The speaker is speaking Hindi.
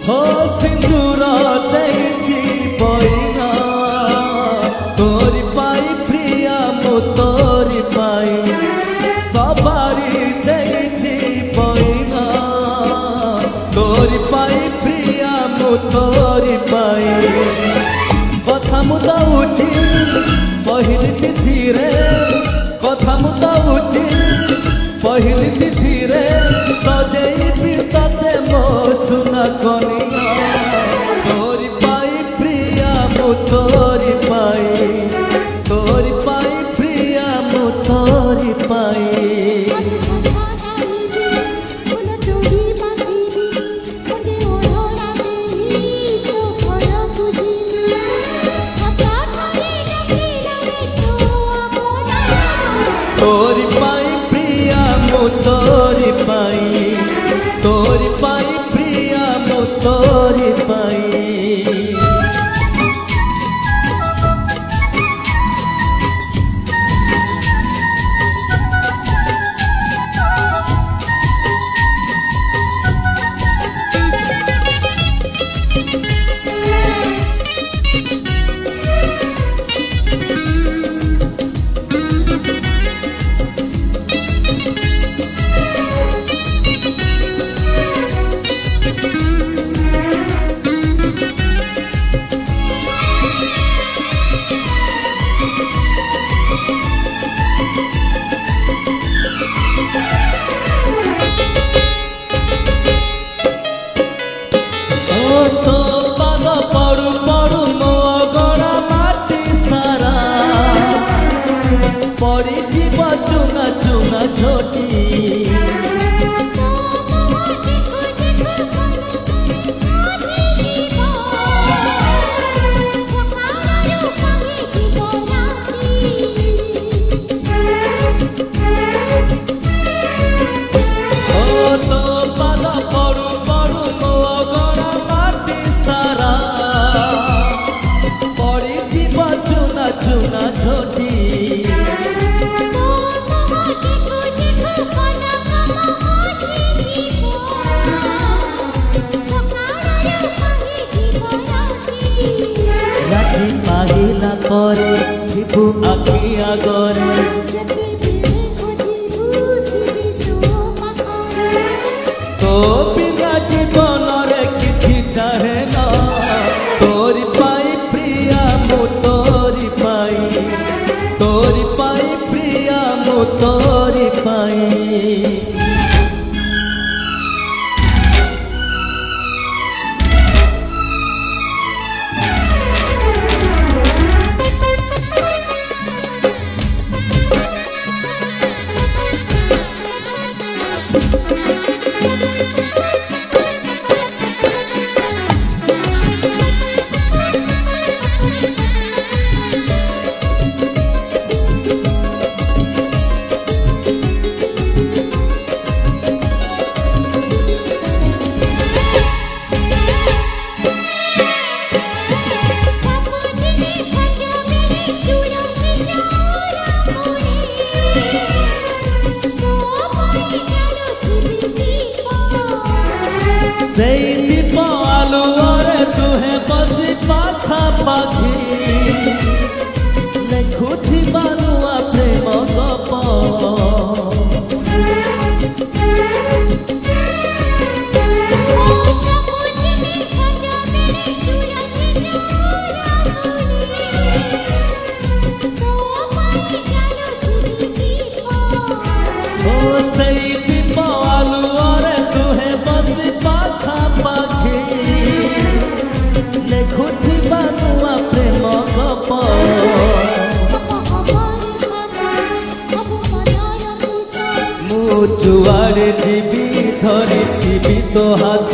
हो सिंदूर देगी बइना तोरी पाई प्रिया मु तोरी पाई सबारी देगी बइना तोरी पाई प्रिया मु तोरी पाई कथा मु दउठी पहिली तिथि रे कथा मु दउठी पहिली तिथि रे सजेई तते मो सुना कनिया तोरी पाई प्रिया मु तोरी पाई प्रिया मु तोरी पाई तोरी पाई प्रिया मु तोरी पाई प्रिया मु तोरी पाई तो पाद पड़ू पड़ू मो गड़ा माटी सारा पड़ी जीव चुना चुना झोटी चुना झोटी राखी पाहिला करे जीवु आखि आगरे तो बिना जीवन रे किछि चाहे ना तोरी पाई प्रिया मु तोरी पाई प्रिया मु तोरी पाई दीप आलुआरे तुहे बसी पाखा पाखी लेखुथि बानुआ प्रेम गप दीप आलुआरे तुहे बसी पाखा पाखी लेखुथि बानुआ प्रेम गप मु जुआड़े जीवी धरी तो हाथ